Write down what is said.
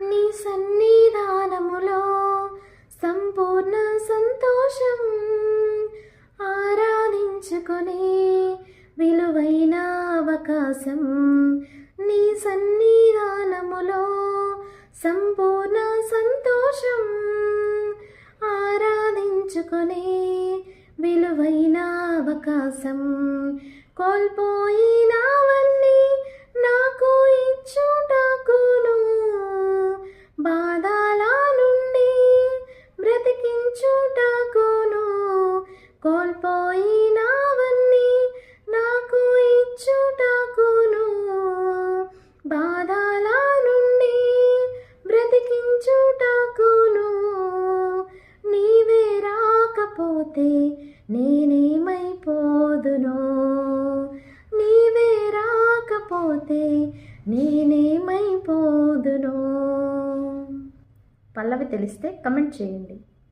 నీ సన్నిధానములో సంపూర్ణ సంతోషం, ఆరాధించుకునే విలువైన అవకాశం. నీ సన్నిధానములో సంపూర్ణ సంతోషం, ఆరాధించుకునే విలువైన అవకాశం. కోల్పోయినవన్నీ నాకు ఇచ్చుటకును, బాధల నుండి బ్రతికించుటకును. కోల్పోయినవన్నీ నాకు ఇచ్చుటకును, బాధల నుండి బ్రతికించుటకును. నీవే రాకపోతే నేనేమైపోదునో, నీవే రాకపోతే నేనేమైపోదునో. పల్లవి తెలిస్తే కమెంట్ చేయండి.